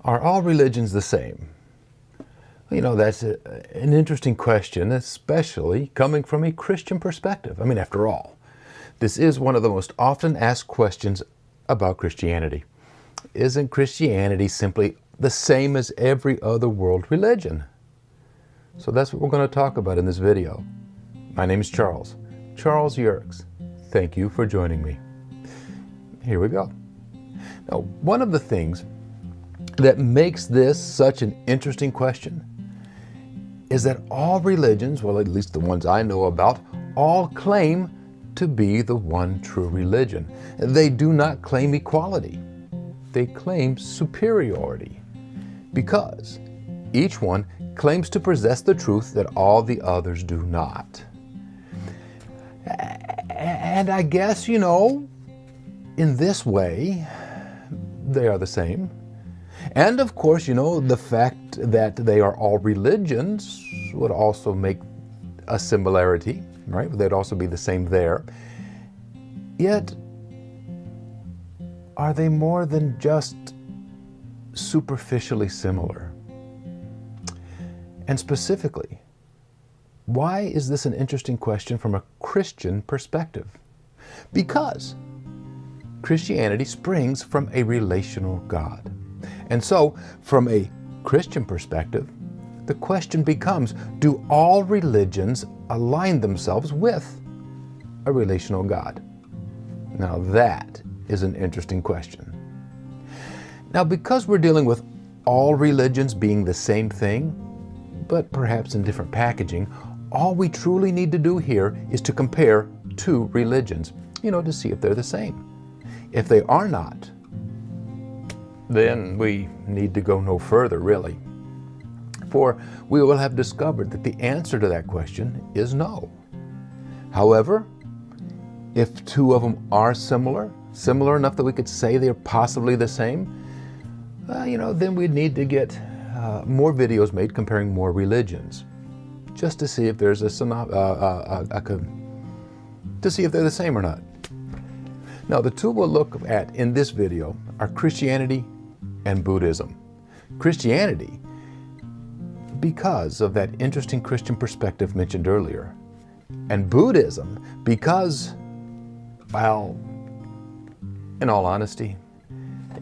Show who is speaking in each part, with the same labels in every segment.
Speaker 1: Are all religions the same? You know, that's an interesting question, especially coming from a Christian perspective. I mean, after all, this is one of the most often asked questions about Christianity. Isn't Christianity simply the same as every other world religion? So that's what we're going to talk about in this video. My name is Charles Yerkes. Thank you for joining me. Here we go. Now, one of the things that makes this such an interesting question is that all religions, well, at least the ones I know about, all claim to be the one true religion. They do not claim equality. They claim superiority because each one claims to possess the truth that all the others do not. And I guess, you know, in this way, they are the same. And of course, you know, the fact that they are all religions would also make a similarity, right? They'd also be the same there. Yet, are they more than just superficially similar? And specifically, why is this an interesting question from a Christian perspective? Because Christianity springs from a relational God. And so, from a Christian perspective, the question becomes, do all religions align themselves with a relational God? Now that is an interesting question. Now, because we're dealing with all religions being the same thing, but perhaps in different packaging, all we truly need to do here is to compare two religions, you know, to see if they're the same. If they are not, then we need to go no further, really. For we will have discovered that the answer to that question is no. However, if two of them are similar enough that we could say they're possibly the same, you know, then we'd need to get more videos made comparing more religions, just to see if there's to see if they're the same or not. Now, the two we'll look at in this video are Christianity and Buddhism. Christianity, because of that interesting Christian perspective mentioned earlier, and Buddhism because, well, in all honesty,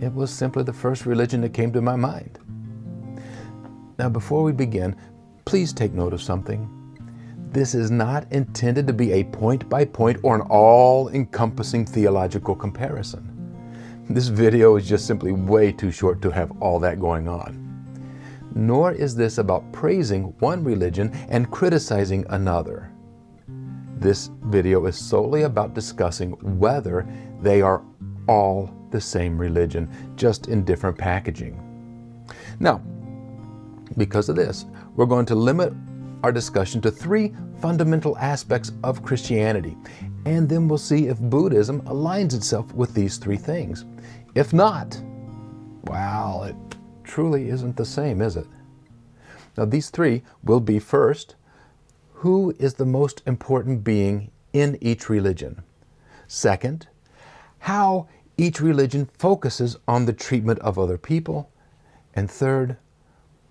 Speaker 1: it was simply the first religion that came to my mind. Now, before we begin, please take note of something. This is not intended to be a point-by-point or an all-encompassing theological comparison. This video is just simply way too short to have all that going on. Nor is this about praising one religion and criticizing another. This video is solely about discussing whether they are all the same religion, just in different packaging. Now, because of this, we're going to limit our discussion to three fundamental aspects of Christianity, and then we'll see if Buddhism aligns itself with these three things. If not, well, it truly isn't the same, is it? Now, these three will be: first, who is the most important being in each religion? Second, how each religion focuses on the treatment of other people. And third,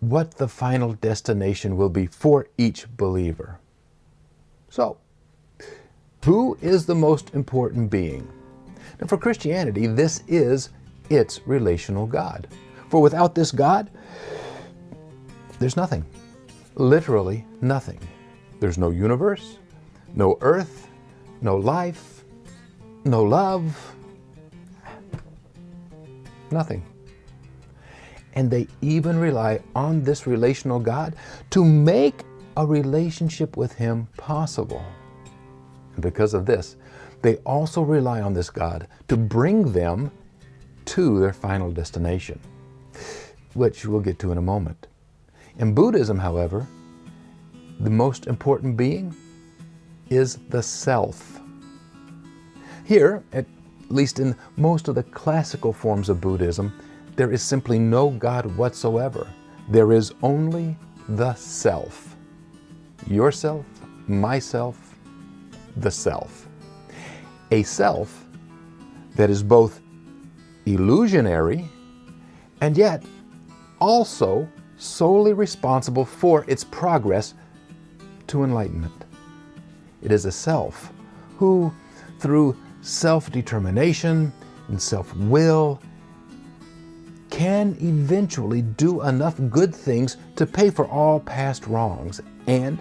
Speaker 1: what the final destination will be for each believer. So, who is the most important being? Now, for Christianity, this is its relational God. For without this God, there's nothing. Literally nothing. There's no universe, no earth, no life, no love, nothing. And they even rely on this relational God to make a relationship with Him possible. And because of this, they also rely on this God to bring them to their final destination, which we'll get to in a moment. In Buddhism, however, the most important being is the self. Here, at least in most of the classical forms of Buddhism, there is simply no God whatsoever. There is only the self. Yourself, myself, the self. A self that is both illusionary and yet also solely responsible for its progress to enlightenment. It is a self who, through self-determination and self-will, can eventually do enough good things to pay for all past wrongs, and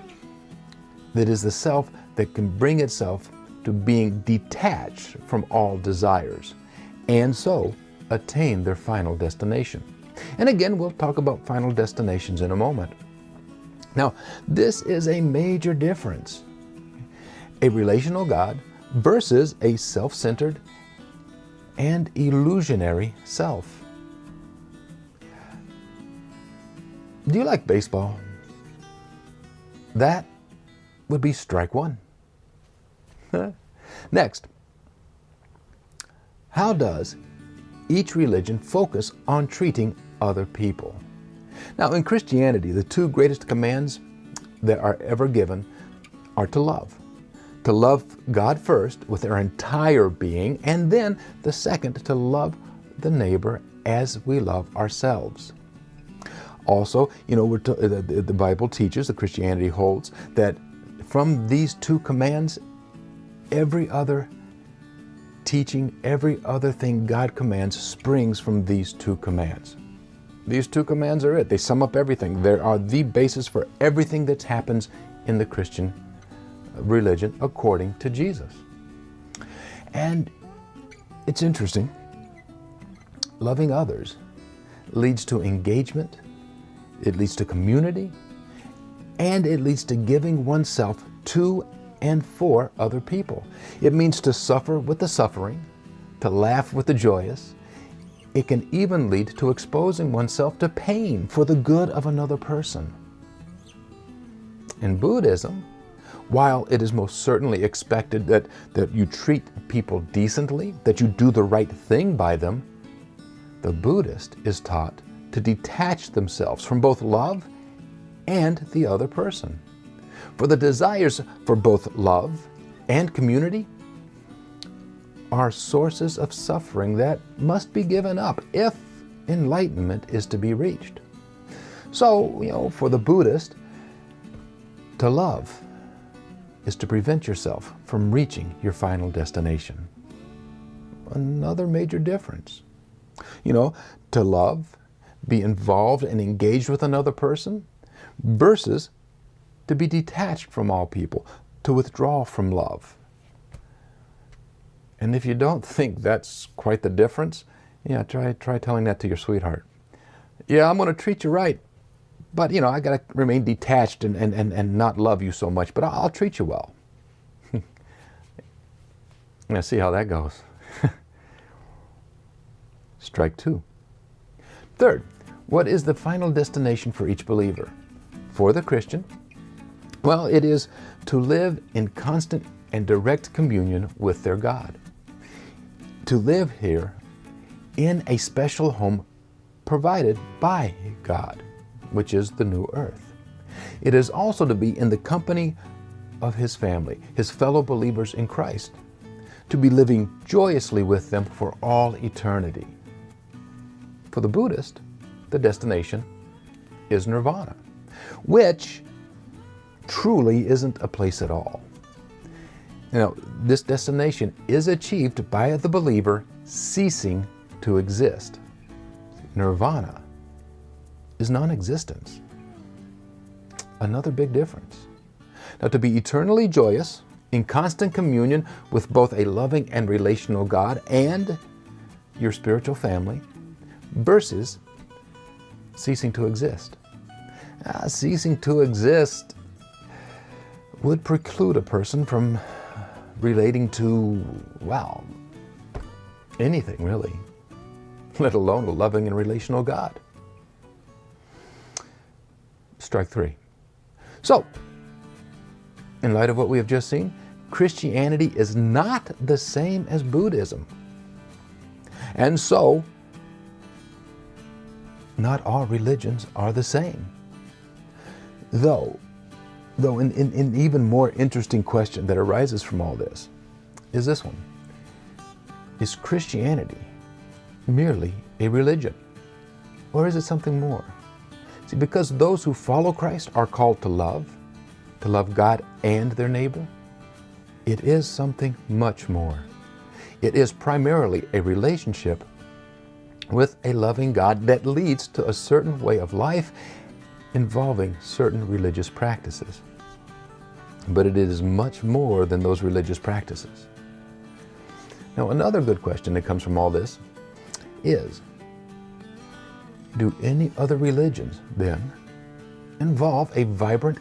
Speaker 1: that is the self that can bring itself to being detached from all desires, and so attain their final destination. And again, we'll talk about final destinations in a moment. Now, this is a major difference. A relational God versus a self-centered and illusionary self. Do you like baseball? That would be strike one. Next, how does each religion focus on treating other people? Now, in Christianity, the two greatest commands that are ever given are to love. To love God first with our entire being, and then the second, to love the neighbor as we love ourselves. Also, the Bible teaches, the Christianity holds, that from these two commands, every other teaching, every other thing God commands springs from these two commands. These two commands are it. They sum up everything. They are the basis for everything that happens in the Christian religion according to Jesus. And it's interesting. Loving others leads to engagement, it leads to community, and it leads to giving oneself to and for other people. It means to suffer with the suffering, to laugh with the joyous. It can even lead to exposing oneself to pain for the good of another person. In Buddhism, while it is most certainly expected that you treat people decently, that you do the right thing by them, the Buddhist is taught to detach themselves from both love and the other person. For the desires for both love and community are sources of suffering that must be given up if enlightenment is to be reached. So, for the Buddhist, to love is to prevent yourself from reaching your final destination. Another major difference. To love, be involved and engaged with another person, versus to be detached from all people, to withdraw from love. And if you don't think that's quite the difference, try telling that to your sweetheart. Yeah, I'm going to treat you right, but I got to remain detached and not love you so much, but I'll treat you well. Now see how that goes. Strike two. Third, what is the final destination for each believer? For the Christian, well, it is to live in constant and direct communion with their God. To live here in a special home provided by God, which is the new earth. It is also to be in the company of His family, His fellow believers in Christ, to be living joyously with them for all eternity. For the Buddhist, the destination is nirvana, which truly isn't a place at all. This destination is achieved by the believer ceasing to exist. Nirvana is non-existence. Another big difference. Now, to be eternally joyous, in constant communion with both a loving and relational God and your spiritual family, versus ceasing to exist. Ceasing to exist would preclude a person from relating to, anything really, let alone a loving and relational God. Strike three. So, in light of what we have just seen, Christianity is not the same as Buddhism. And so, not all religions are the same. Though an even more interesting question that arises from all this is this one. Is Christianity merely a religion? Or is it something more? See, because those who follow Christ are called to love God and their neighbor, it is something much more. It is primarily a relationship with a loving God that leads to a certain way of life involving certain religious practices. But it is much more than those religious practices. Now, another good question that comes from all this is, do any other religions then involve a vibrant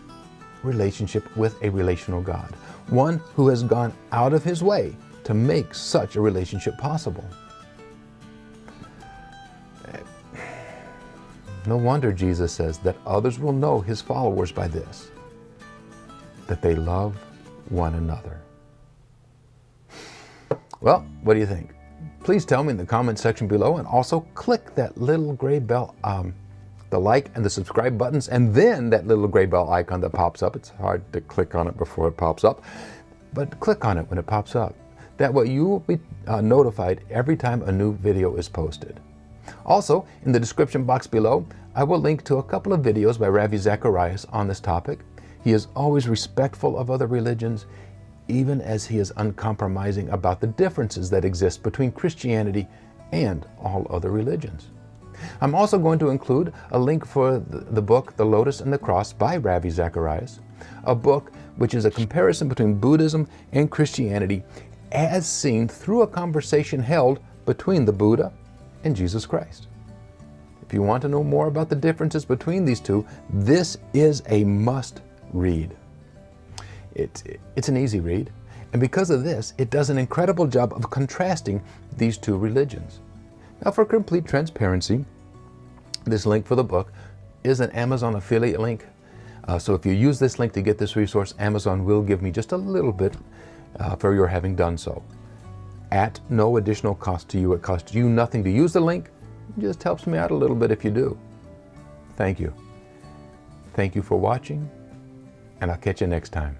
Speaker 1: relationship with a relational God? One who has gone out of his way to make such a relationship possible? No wonder Jesus says that others will know his followers by this, that they love one another. Well, what do you think? Please tell me in the comment section below, and also click that little gray bell, the like and the subscribe buttons, and then that little gray bell icon that pops up. It's hard to click on it before it pops up, but click on it when it pops up. That way you will be notified every time a new video is posted. Also, in the description box below, I will link to a couple of videos by Ravi Zacharias on this topic. He is always respectful of other religions, even as he is uncompromising about the differences that exist between Christianity and all other religions. I'm also going to include a link for the book, The Lotus and the Cross by Ravi Zacharias, a book which is a comparison between Buddhism and Christianity as seen through a conversation held between the Buddha and Jesus Christ. If you want to know more about the differences between these two, this is a must read. It's an easy read, and because of this, it does an incredible job of contrasting these two religions. Now, for complete transparency, this link for the book is an Amazon affiliate link. So if you use this link to get this resource, Amazon will give me just a little bit for your having done so. At no additional cost to you. It costs you nothing to use the link. It just helps me out a little bit if you do. Thank you. Thank you for watching, and I'll catch you next time.